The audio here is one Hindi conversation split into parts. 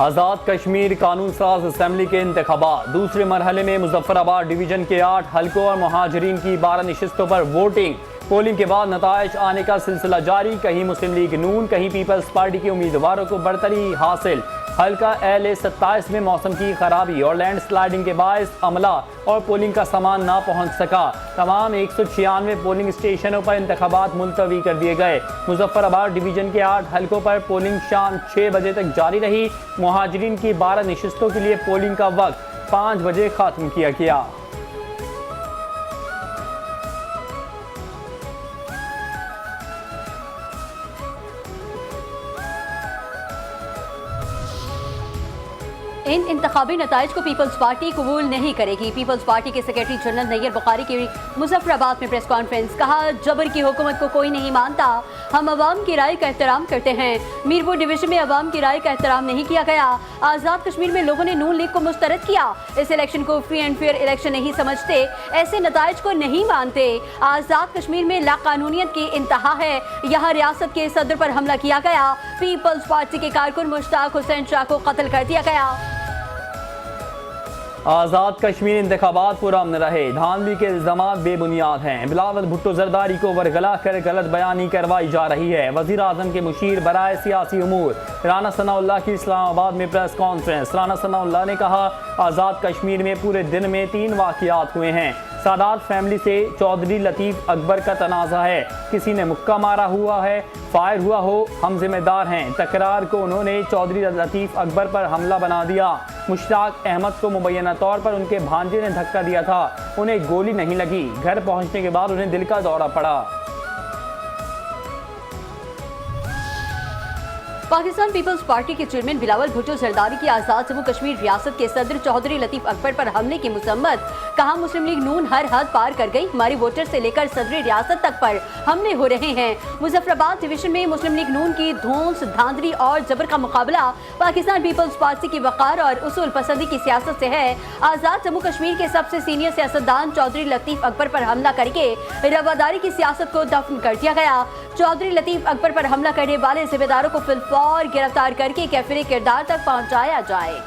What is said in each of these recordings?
आज़ाद कश्मीर कानून साज असम्बली के इंतखाबात दूसरे मरहले में मुजफ्फराबाद डिवीजन के 8 हलकों और महाजरीन की 12 नशिस्तों पर वोटिंग। पोलिंग के बाद नताइज आने का सिलसिला जारी। कहीं मुस्लिम लीग नून, कहीं पीपल्स पार्टी के उम्मीदवारों को बढ़तरी हासिल। हल्का LA-27 में मौसम की खराबी और लैंड स्लाइडिंग के बायस अमला और पोलिंग का सामान ना पहुंच सका। तमाम 196 पोलिंग स्टेशनों पर इंतखाबात मुलतवी कर दिए गए। मुजफ्फराबाद डिवीजन के 8 हलकों पर पोलिंग शाम 6 बजे तक जारी रही। मुहाजिरीन की 12 नशिस्तों के लिए पोलिंग का वक्त 5 बजे खत्म किया गया। इन इंतखाबी नताइज को पीपल्स पार्टी कबूल नहीं करेगी। पीपल्स पार्टी के सेक्रेटरी जनरल नैयर बुखारी की मुजफ्फराबाद में प्रेस कॉन्फ्रेंस। कहा, जबर की हुकूमत को कोई नहीं मानता, हम अवाम की राय का एहतराम करते हैं। मीरपुर डिवीजन में अवाम की राय का एहतराम नहीं किया गया। आज़ाद कश्मीर में लोगों ने नून लीग को मुस्तरद किया। इस इलेक्शन को फ्री एंड फेयर इलेक्शन नहीं समझते, ऐसे नताइज को नहीं मानते। आज़ाद कश्मीर में लाकानूनियत की इंतहा है। यहाँ रियासत के सदर पर हमला किया गया। पीपल्स पार्टी के कारकुन मुश्ताक हुसैन शाह को कत्ल कर दिया गया। आज़ाद कश्मीर इंतखाबात पुरअमन रहे, धांधली के इल्जामात बेबुनियाद हैं। बिलावल भुट्टो जरदारी को वरगला कर गलत बयानी करवाई जा रही है। वज़ीर आज़म के मुशीर बराए सियासी उमूर राना सनाउल्लाह की इस्लामाबाद में प्रेस कॉन्फ्रेंस। राना सनाउल्लाह ने कहा, आज़ाद कश्मीर में पूरे दिन में 3 वाक़यात हुए हैं। सादात फैमिली से चौधरी लतीफ़ अकबर का तनाज़ा है, किसी ने मुक्का मारा हुआ है, फायर हुआ हो, हम जिम्मेदार हैं। तकरार को उन्होंने चौधरी लतीफ़ अकबर पर हमला बना दिया। मुश्ताक अहमद को मुबैना तौर पर उनके भांजे ने धक्का दिया था, उन्हें गोली नहीं लगी। घर पहुंचने के बाद उन्हें दिल का दौरा पड़ा। पाकिस्तान पीपल्स पार्टी के चेयरमैन बिलावल भुट्टो जरदारी की आज़ाद जम्मू कश्मीर रियासत के सदर चौधरी लतीफ़ अकबर पर हमले की मुसम्मत। कहा, मुस्लिम लीग नून हर हद पार कर गई, हमारी वोटर से लेकर सदरी रियासत तक पर हमले हो रहे हैं। मुजफ्फराबाद डिवीजन में मुस्लिम लीग नून की धौंस, धांधली और जबर का मुकाबला पाकिस्तान पीपल्स पार्टी की वक़ार और उसूल पसंदी की सियासत से है। आज़ाद जम्मू कश्मीर के सबसे सीनियर सियासतदान चौधरी लतीफ़ अकबर पर हमला करके रवादारी की सियासत को दफन कर दिया गया। चौधरी लतीफ़ अकबर पर हमला करने वाले जिम्मेदारों को फिलफौर गिरफ्तार करके कैफिर किरदार तक पहुंचाया जाए।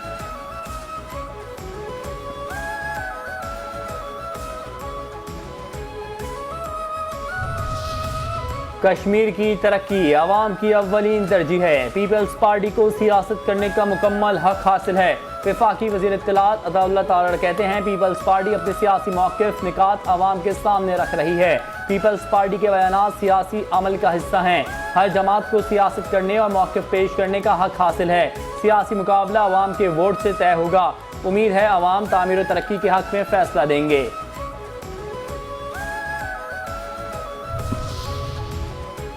कश्मीर की तरक्की अवाम की अव्वलीन तरजीह है। पीपल्स पार्टी को सियासत करने का मुकम्मल हक हासिल है। वफाकी वज़ीर इत्तलात अताउल्लाह तारड़ कहते हैं, पीपल्स पार्टी अपने सियासी मौक़िफ़ निकात अवाम के सामने रख रही है। पीपल्स पार्टी के बयानात सियासी अमल का हिस्सा हैं। हर जमात को सियासत करने और मौक़िफ़ पेश करने का हक हासिल है। सियासी मुकाबला अवाम के वोट से तय होगा। उम्मीद है अवाम तामीर और तरक्की के हक़ में फ़ैसला देंगे।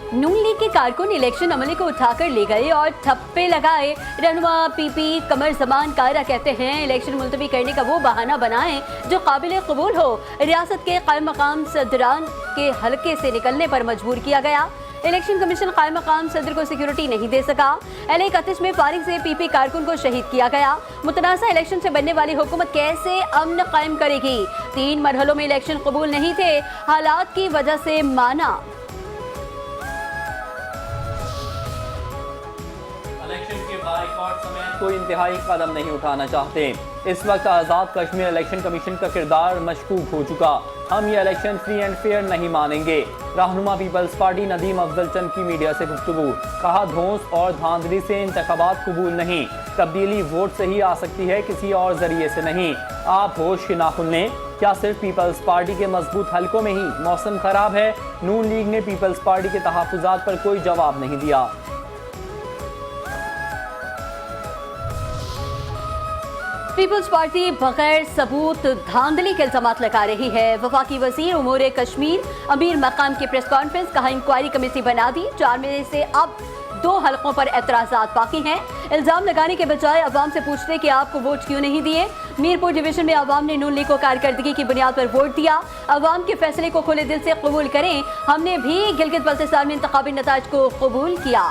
नून लीग के कारकुन इलेक्शन अमले को उठाकर ले गए और ठप्पे लगाए। रहनुमा PP कमर जमान कायरा कहते हैं, इलेक्शन मुलतवी करने का वो बहाना बनाएं जो काबिल कबूल हो। रियासत के कायम मकाम सदरान के हलके से निकलने पर मजबूर किया गया। इलेक्शन कमीशन कायम मकाम सदर को सिक्योरिटी नहीं दे सका। LA-31 में फारिग से PP कारकुन को शहीद किया गया। मुतनाज़ा इलेक्शन से बनने वाली हुकूमत कैसे अमन कायम करेगी? 3 मरहलों में इलेक्शन कबूल नहीं थे, हालात की वजह से माना। इलेक्शन के बाइकॉट समेत कोई इंतहाई कदम नहीं उठाना चाहते। इस वक्त आज़ाद कश्मीर इलेक्शन कमीशन का किरदार मशकूक हो चुका। हम ये इलेक्शन फ्री एंड फेयर नहीं मानेंगे। रहनुमा पीपल्स पार्टी नदीम अफजल चंद की मीडिया से गुफ्तगू। कहा, धौंस और धांधली से इंतखाबात कबूल नहीं। तब्दीली वोट से ही आ सकती है, किसी और जरिए से नहीं। आप होश के नाखुन लें। क्या सिर्फ पीपल्स पार्टी के मजबूत हलकों में ही मौसम खराब है? नून लीग ने पीपल्स पार्टी के तहफ़्फ़ुज़ात पर कोई जवाब नहीं दिया। पीपल्स पार्टी बगैर सबूत धांधली के इल्जामात लगा रही है। वफाकी वजीर उमूर कश्मीर अमीर मकाम की प्रेस कॉन्फ्रेंस। कहा, इंक्वायरी कमेटी बना दी, 4 में से अब 2 हलकों पर एतराज़ात बाकी हैं। इल्जाम लगाने के बजाय अवाम से पूछते कि आपको वोट क्यों नहीं दिए। मीरपुर डिवीजन में अवाम ने नून लीग को कारकर्दगी की बुनियाद पर वोट दिया। अवाम के फैसले को खुले दिल से कबूल करें। हमने भी गिलगित बल्तिस्तान में इंतखाबी नताइज को कबूल किया।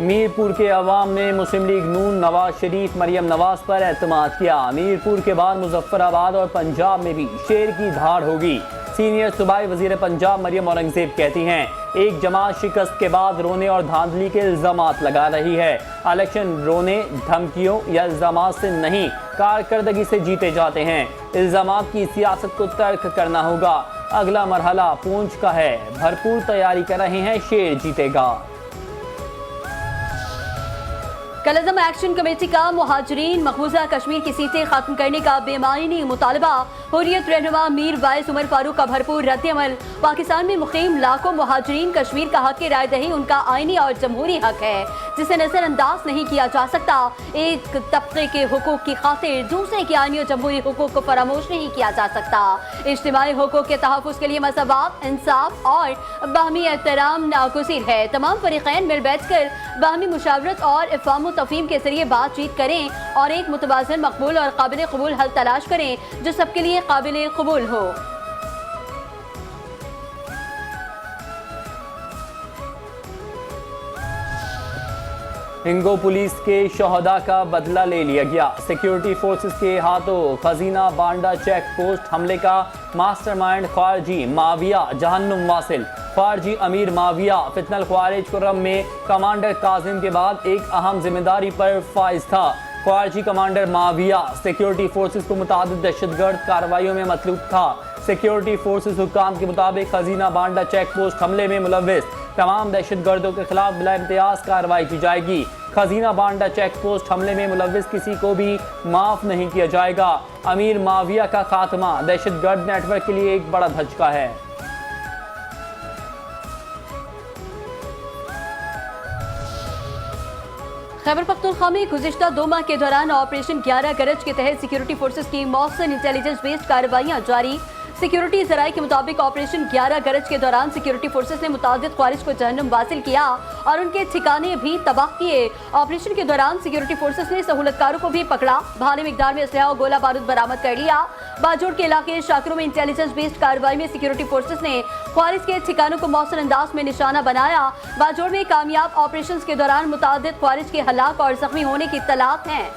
मीरपुर के अवाम ने मुस्लिम लीग नून, नवाज शरीफ, मरियम नवाज पर एतमाद किया। मीरपुर के बाद मुजफ्फराबाद और पंजाब में भी शेर की धाड़ होगी। सीनियर सूबाई वजीर पंजाब मरियम औरंगजेब कहती हैं, एक जमात शिकस्त के बाद रोने और धांधली के इल्जामात लगा रही है। इलेक्शन रोने, धमकियों या इल्जामात से नहीं, कारकर्दगी से जीते जाते हैं। इल्जामात की सियासत को तर्क करना होगा। अगला मरहला पूंछ का है, भरपूर तैयारी कर रहे हैं, शेर जीतेगा। कल-ए-आज़म एक्शन कमेटी का मुहाजिरीन मकबूजा कश्मीर की सीटें खत्म करने का बेमानी मुतालबा। हुर्रियत रहनुमा मीर वाइस उमर फारूक का भरपूर रद्द-ए-अमल। पाकिस्तान में मुकीम लाखों मुहाजिरीन कश्मीर का हक राय दही उनका आईनी और जमहूरी हक है, जिसे नजरअंदाज नहीं किया जा सकता। एक तबके के हुकूक की खातिर दूसरे के आईनी और जमहूरी हुकूक को फरामोश नहीं किया जा सकता। इज्तिमाई हुकूक के तहफ़्फ़ुज़ के लिए मसवात, इंसाफ और बाहमी एहतराम नागुज़ीर है। तमाम फरीक़ैन मिल बैठ कर बाहमी मुशावरत और इफ़हाम तफ़हीम के जरिए बातचीत करें और एक मुतवाज़िन, मकबूल और काबिल कबूल हल तलाश करें जो सबके लिए काबिल कबूल हो। हिंगो पुलिस के शहदा का बदला ले लिया गया। सिक्योरिटी फोर्सेस के हाथों खजीना बांडा चेक पोस्ट हमले का मास्टरमाइंड ख्वारजी माविया जहन्नुम वासिल। ख्वारजी अमीर माविया फितनल ख्वारिज कुर्रम में कमांडर काजिम के बाद एक अहम जिम्मेदारी पर फाइज था। ख्वारजी कमांडर माविया सिक्योरिटी फोर्सेस को मुतादिद दहशतगर्द कार्रवाइयों में मतलूब था। सिक्योरिटी फोर्सेस हुक्काम के मुताबिक खजीना बांडा चेक पोस्ट हमले में मुलव्विस तमाम दहशतगर्दों के खिलाफ बिला इम्तियाज कार्रवाई की जाएगी। खजीना बांडा चेक पोस्ट हमले में मुलव्विस किसी को भी माफ नहीं किया जाएगा। अमीर माविया का खात्मा दहशतगर्द नेटवर्क के लिए एक बड़ा धचका है। खैबर पख्तूनख्वा में गुज़िश्ता 2 माह के दौरान ऑपरेशन 11 गरज के तहत सिक्योरिटी फोर्सेस की मौसम इंटेलिजेंस बेस्ड कार्रवाइयां जारी। सिक्योरिटी ज़राए के मुताबिक ऑपरेशन 11 गरज के दौरान सिक्योरिटी फोर्सेस ने मुतादिद ख्वारिज को जहन्नुम वासिल किया और उनके ठिकाने भी तबाह किए। ऑपरेशन के दौरान सिक्योरिटी फोर्सेस ने सहूलतकारों को भी पकड़ा, भारी मिकदार में असलहा और गोला बारूद बरामद कर लिया। बाजोड़ के इलाके शाकरों में इंटेलिजेंस बेस्ड कार्रवाई में सिक्योरिटी फोर्सेस ने ख्वारिज के ठिकानों को मौसर अंदाज में निशाना बनाया। बाजोड़ में कामयाब ऑपरेशन के दौरान मुतादिद ख्वारिज के हलाक और जख्मी होने की इत्तलात हैं।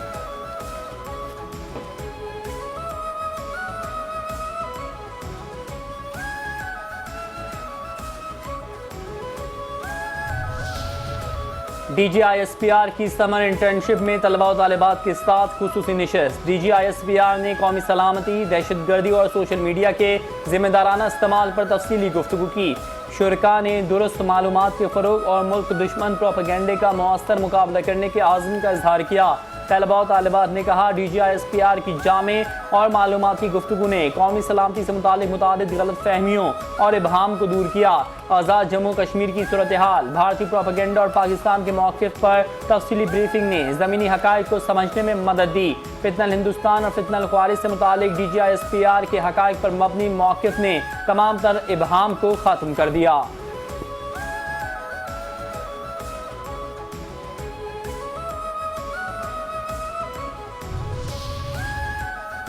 DGISPR की समर इंटर्नशिप में तलबा और तालिबात के साथ खुसूसी निशस्त। DGISPR ने कौमी सलामती, दहशतगर्दी और सोशल मीडिया के जिम्मेदाराना इस्तेमाल पर तफसीली गुफ्तगू की। शुरका ने दुरुस्त मालूमात के फ़रोग और मुल्क दुश्मन प्रोपेगेंडे का मौसर मुकाबला करने के आज़म का इजहार किया। तलबा और तालिबात ने कहा, DGISPR की जामे और मालूमाती गुफ्तगू ने कौमी सलामती से मुतालिक गलत फहमियों और इबहाम को दूर किया। आज़ाद जम्मू कश्मीर की सूरत हाल, भारतीय प्रोपेगेंडा और पाकिस्तान के मौक़िफ़ पर तफसीली ब्रीफिंग ने ज़मीनी हक़ाइक़ को समझने में मदद दी। फितनल हिंदुस्तान और फितनल ख्वारिज से मुतालिक DGISPR के हक़ाइक़ पर मबनी मौक़िफ़ ने तमाम तर इबहाम को ख़त्म कर दिया।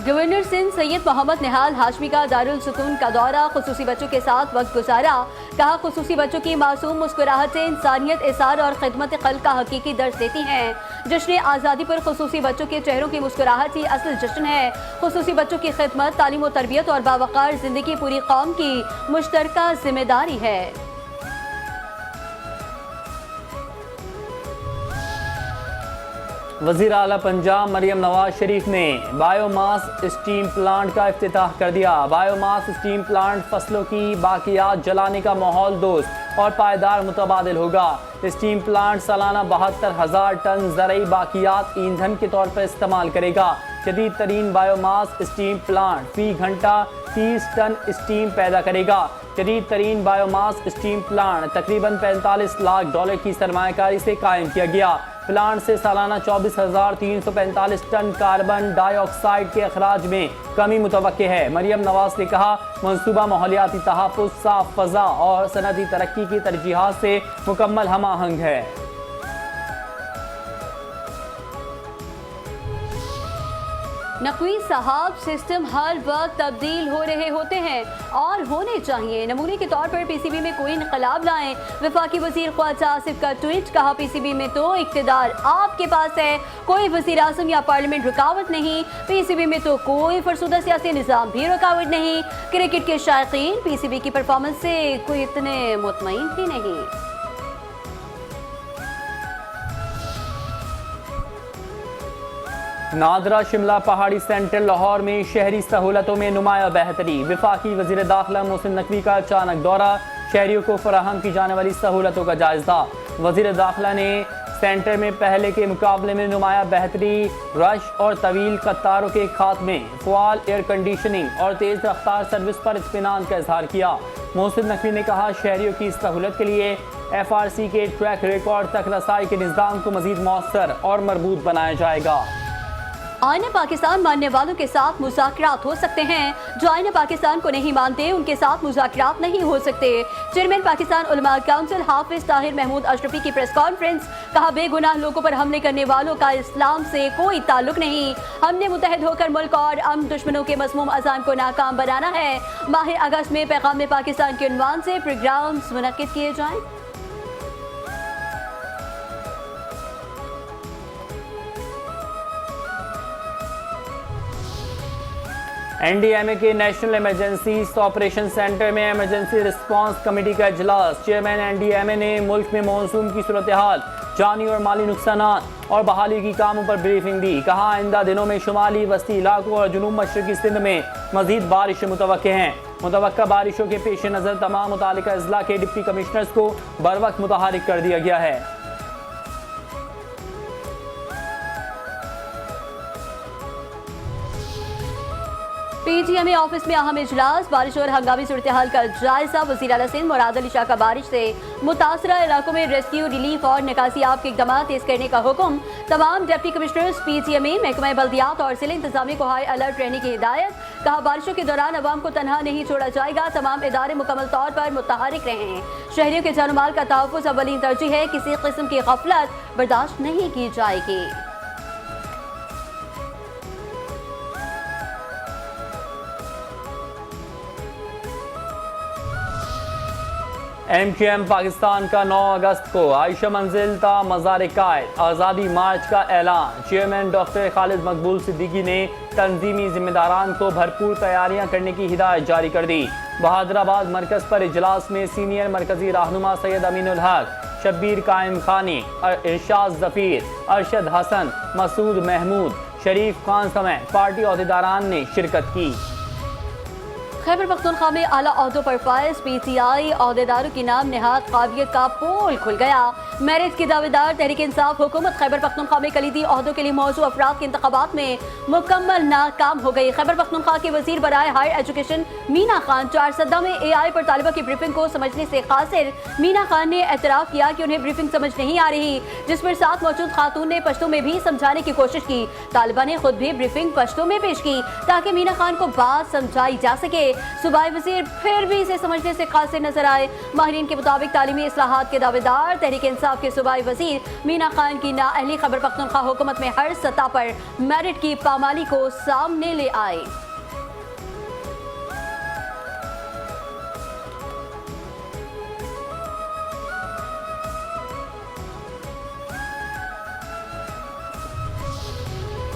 गवर्नर सिंध सैयद मोहम्मद निहाल हाशमी का दारुल सुकून का दौरा, खुसूसी बच्चों के साथ वक्त गुजारा। कहा, खुसूसी बच्चों की मासूम मुस्कुराहटें इंसानियत, इसार और खिदमत क़ल्ब का हकीकी दर्ज देती हैं। जश्न आज़ादी पर खुसूसी बच्चों के चेहरों की मुस्कुराहट ही असल जश्न है। खुसूसी बच्चों की खिदमत, तालीम और तरबियत और बावकार ज़िंदगी पूरी कौम की मुश्तरका जिम्मेदारी है। वज़ीर आला पंजाब मरियम नवाज शरीफ ने बायोमास स्टीम प्लांट का इफ्तिताह कर दिया। बायोमास स्टीम प्लांट फसलों की बाकियात जलाने का माहौल दोस्त और पायदार मुतबादिल होगा। स्टीम प्लांट सालाना 72,000 टन ज़रई बाकियात ईंधन के तौर पर इस्तेमाल करेगा। जदीद तरीन बायोमास स्टीम प्लांट फी घंटा 30 टन स्टीम पैदा करेगा। जदीद तरीन बायोमास स्टीम प्लांट तकरीबन $45 लाख की सरमायाकारी से कायम किया गया। प्लांट से सालाना 24,345 टन कार्बन डाइऑक्साइड के अखराज में कमी मुतवक्के है। मरियम नवाज ने कहा, मंसूबा माहौलियाती तहफ़्फ़ुज़, साफ फ़ज़ा और सनअती तरक्की की तरजीहात से मुकम्मल हमाहंग है। नकवी साहब, सिस्टम हर वक्त तब्दील हो रहे होते हैं और होने चाहिए। नमूने के तौर पर पीसीबी में कोई इनकलाब लाएं। वफाकी वजीर ख्वाजा आसिफ का ट्वीट, कहा पीसीबी में तो इख्तिदार आपके पास है, कोई वजीर आजम या पार्लियामेंट रुकावट नहीं। पीसीबी में तो कोई फरसुदा सियासी निज़ाम भी रुकावट नहीं। क्रिकेट के शायकीन पीसीबी की परफॉर्मेंस से कोई इतने मुतमईन ही नहीं। नादरा शिमला पहाड़ी सेंटर लाहौर में शहरी सहूलतों में नुमाया बेहतरी। वफाकी वजीर दाखिला मोहसिन नकवी का अचानक दौरा, शहरियों को फराहम की जाने वाली सहूलतों का जायजा। वजीर दाखिला ने सेंटर में पहले के मुकाबले में नुमाया बेहतरी, रश और तवील कतारों के खात्मे, फुआल एयर कंडीशनिंग और तेज़ रफ्तार सर्विस पर इत्मीनान का इजहार किया। मोहसिन नकवी ने कहा, शहरियों की सहूलत के लिए FRC के ट्रैक रिकॉर्ड तक रसाई के निज़ाम को मज़ीद मौसर और मरबूत बनाया जाएगा। आईना पाकिस्तान मानने वालों के साथ मुज़ाकरात हो सकते हैं, जो आईना पाकिस्तान को नहीं मानते उनके साथ मुज़ाकरात नहीं हो सकते। चेयरमैन पाकिस्तान उलमा काउंसिल हाफिज ताहिर महमूद अशरफी की प्रेस कॉन्फ्रेंस, कहा बेगुनाह लोगों पर हमले करने वालों का इस्लाम से कोई ताल्लुक नहीं। हमने मुतहद होकर मुल्क और अमन दुश्मनों के मज़मूम अज़ाम को नाकाम बनाना है। माह अगस्त में पैगाम पाकिस्तान के उन्वान से प्रोग्राम्स मुनक्किद किए जाएं। NDMA के नेशनल इमरजेंसी ऑपरेशन सेंटर में इमरजेंसी रिस्पांस कमेटी का इजलास। चेयरमैन NDMA ने मुल्क में मॉनसून की सूरत हाल, जानी और माली नुकसान और बहाली की कामों पर ब्रीफिंग दी। कहा, आइंदा दिनों में शुमाली वस्ती इलाकों और जुनूब मशरकी सिंध में मजीद बारिशें मुतवक्के हैं। मुतवक्का बारिशों के पेश नज़र तमाम मुतालिका अजला के डिप्टी कमिश्नर्स को बरवक्त मुतहरिक कर दिया गया है। PGMA ऑफिस में अहम इजलास, बारिश और हंगामी सूरत हाल का जायजा। वज़ीर आला सिंध मुराद अली शाह का बारिश से मुतासरा इलाकों में रेस्क्यू, रिलीफ और निकासियाब के इक़दाम तेज करने का हुक्म। तमाम डिप्टी कमिश्नर्स PGMA, महकमा बल्दियात और जिला इंतजामिया को हाई अलर्ट रहने की हिदायत। कहा, बारिशों के दौरान अवाम को तनहा नहीं छोड़ा जाएगा, तमाम इदारे मुकम्मल तौर पर मुतहरिक रहें। शहरियों के जान माल का तहफ़्फ़ुज़ अव्वलीन तरजीह है, किसी किस्म की गफलत बर्दाश्त नहीं की जाएगी। MQM पाकिस्तान का 9 अगस्त को आयशा मंजिल ता मज़ार कायद आज़ादी मार्च का ऐलान। चेयरमैन डॉक्टर खालिद मकबूल सिद्दीकी ने तंजीमी जिम्मेदारान को भरपूर तैयारियां करने की हिदायत जारी कर दी। बहादुराबाद मरकज़ पर इजलास में सीनियर मरकजी रहनुमा सैयद अमीनुल हक, शब्बीर कायम खानी, इरशाद ज़फ़ीर, अरशद हसन, मसूद महमूद, शरीफ खान समेत पार्टी अहदेदारान ने शिरकत की। खैबर पख्तूनख्वा में आला अहदों पर फाइज, PTI अहदेदारों की नाम नहाद काबिलियत का पोल खुल गया। मैरिज के दावेदार तहरीक इंसाफ हुकूमत खैबर पख्तूनख्वा में कलीदी अहदों के लिए मौजू अफराद के इंतखाबात में मुकम्मल नाकाम हो गई। खैबर पख्तूनख्वा के वजीर बराए हायर एजुकेशन मीना खान चारसदा में AI पर तालिबा की ब्रीफिंग को समझने से कासिर। मीना खान ने एतराफ़ किया कि उन्हें ब्रीफिंग समझ नहीं आ रही, जिस पर साथ मौजूद खातून ने पश्तो में भी समझाने की कोशिश की। तालिबा ने खुद भी ब्रीफिंग पश्तो में पेश की ताकि मीना खान को बात समझाई जा सके। सूबाई वजीर फिर भी इसे समझने से कासिर नजर आए। माहिरीन के मुताबिक तालीमी इस्लाहात के दावेदार तहरीक इंसाफ के सूबाई वजीर मीना खान की नाअहली खैबर पख्तूनख्वा हुकूमत में हर सतह पर मेरिट की पामाली को सामने ले आए।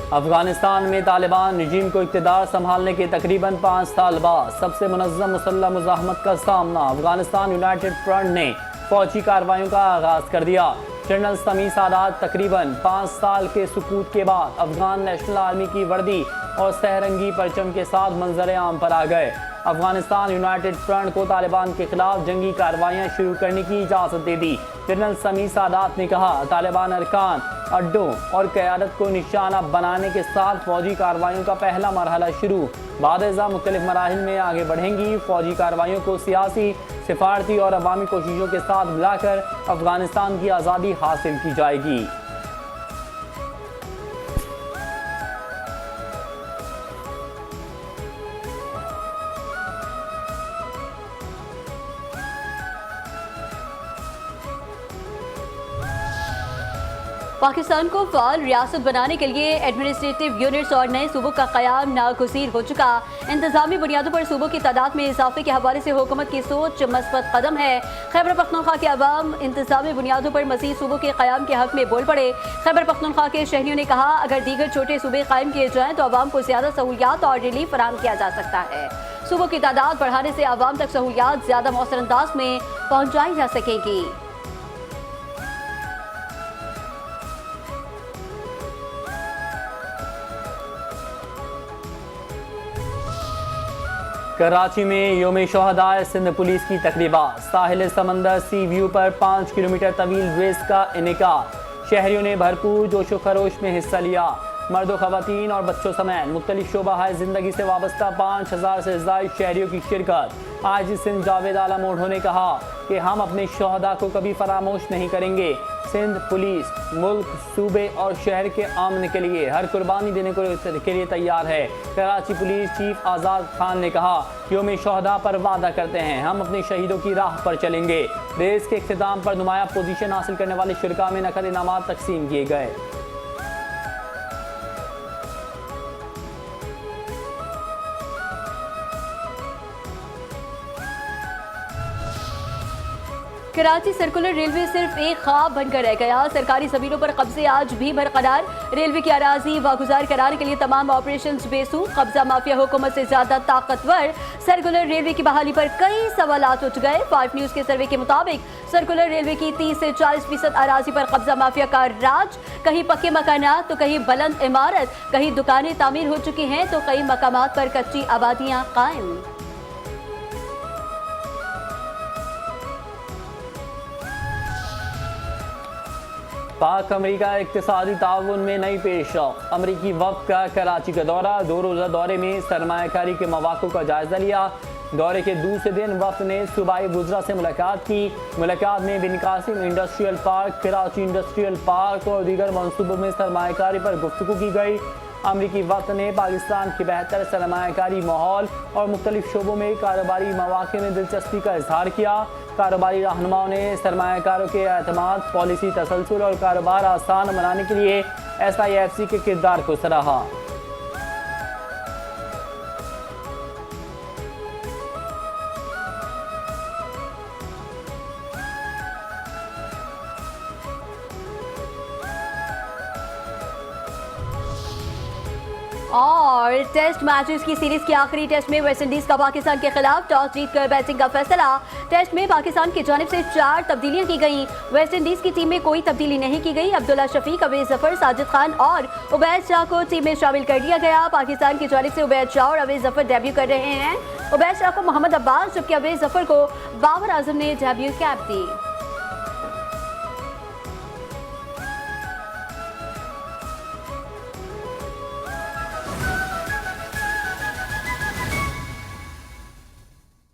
अफगानिस्तान में तालिबान रजीम को इक़्तिदार संभालने के तकरीबन 5 साल बाद सबसे मुनज़्ज़म मुसल्लह मुज़ाहमत का सामना। अफगानिस्तान यूनाइटेड फ्रंट ने फौजी कार्रवाइयों का आगाज़ कर दिया। जनरल समी सादात तकरीबन 5 साल के सुकूत के बाद अफगान नेशनल आर्मी की वर्दी और सहरंगी परचम के साथ मंजर आम पर आ गए। अफगानिस्तान यूनाइटेड फ्रंट को तालिबान के खिलाफ जंगी कार्रवाइयाँ शुरू करने की इजाज़त दे दी। जनरल समी सादात ने कहा, तालिबान अरकान, अड्डों और क़यादत को निशाना बनाने के साथ फौजी कार्रवाइयों का पहला मरहला शुरू। बाद-ए-ज़ा मुख्तलिफ मराहिल में आगे बढ़ेंगी। फौजी कार्रवाइयों को सियासी, सिफारती और अवामी कोशिशों के साथ मिलाकर अफगानिस्तान की आज़ादी हासिल की जाएगी। पाकिस्तान को फाल रियासत बनाने के लिए एडमिनिस्ट्रेटिव यूनिट्स और नए सूबों का क़याम नागुज़ीर हो चुका। इंतज़ामी बुनियादों पर सूबों की तादाद में इजाफे के हवाले से हुकूमत की सोच मस्बत कदम है। खैबर पख्तूनख्वा के अवाम इंतज़ामी बुनियादों पर मज़ीद सूबों के क़याम के हक़ में बोल पड़े। खैबर पख्तूनख्वा के शहरियों ने कहा, अगर दीगर छोटे सूबे कायम किए जाएँ तो अवाम को ज़्यादा सहूलियात और रिलीफ फराहम किया जा सकता है। सूबों की तादाद बढ़ाने से अवाम तक सहूलियात ज़्यादा मौसर अंदाज में पहुँचाई जा सकेगी। कराची में योम शोहदाए सिंध पुलिस की तकरीबात। साहिल समंदर सी व्यू पर 5 किलोमीटर तवील रेस का इनेकाद। शहरियों ने भरपूर जोशो खरोश में हिस्सा लिया। मर्दों, खवातीन और बच्चों समेत मुख्तलिफ शोबाहाय ज़िंदगी से वाबस्ता 5000 से ज़ायद शहरियों की शिरकत। आज सिंध जावेद आला मोढ़ो ने कहा कि हम अपने शोहदा को कभी फरामोश नहीं करेंगे। सिंध पुलिस मुल्क, सूबे और शहर के अमन के लिए हर कुर्बानी देने के लिए तैयार है। कराची पुलिस चीफ आज़ाद खान ने कहा, योम शोहदा पर वादा करते हैं हम अपने शहीदों की राह पर चलेंगे। रेस के इख्तिताम पर नुमाया पोजीशन हासिल करने वाले शुरका में नकद इनामात तकसीम किए गए। कराची सर्कुलर रेलवे सिर्फ एक ख्वाब बनकर रह गया। सरकारी जमीनों पर कब्जे आज भी बरकरार। रेलवे की अराजी वागुजार कराने के लिए तमाम ऑपरेशंस बेसुध। कब्जा माफिया हुकूमत से ज्यादा ताकतवर। सर्कुलर रेलवे की बहाली पर कई सवालात उठ गए। 5 न्यूज के सर्वे के मुताबिक सर्कुलर रेलवे की 30 से 40% अराजी पर कब्जा माफिया का राज। कहीं पक्के मकानात तो कहीं बुलंद इमारत, कहीं दुकानें तामीर हो चुकी हैं तो कई मकामात पर कच्ची आबादियां कायम। पाक अमरीका इक्तिसादी ताउन में नई पेशरफ्त। अमरीकी वफ़द का कराची का दौरा। 2 रोज़ा दौरे में सरमायाकारी के मौक़ों का जायजा लिया। दौरे के दूसरे दिन वफ़द ने सूबाई वुज़रा से मुलाकात की। मुलाकात में Bin Qasim industrial park, Karachi industrial park और दीगर मनसूबों में सरमायाकारी पर गुफ्तगू की गई। अमरीकी वफ़द ने पाकिस्तान के बेहतर सरमायाकारी माहौल और मुख्तलिफ शोबों में कारोबारी मौक़े में दिलचस्पी का इजहार किया। कारोबारी रहनुमाओं ने सरमायाकारों के एतमाद, पॉलिसी तसलसल और कारोबार आसान बनाने के लिए SIFC के किरदार को सराहा। और टेस्ट मैचेस की सीरीज के आखिरी टेस्ट में वेस्टइंडीज का पाकिस्तान के खिलाफ टॉस जीतकर बैटिंग का फैसला। टेस्ट में पाकिस्तान की जानिब से 4 तब्दीलियां की गईं। वेस्टइंडीज की टीम में कोई तब्दीली नहीं की गई। अब्दुल्ला शफीक, अवैज जफर, साजिद खान और उबैद शाह को टीम में शामिल कर दिया गया। पाकिस्तान की जानिब से उबैद शाह और अवैज जफर डेब्यू कर रहे हैं। उबैद शाह को मोहम्मद अब्बास जबकि अवैज जफर को बाबर आजम ने डेब्यू कैप दी।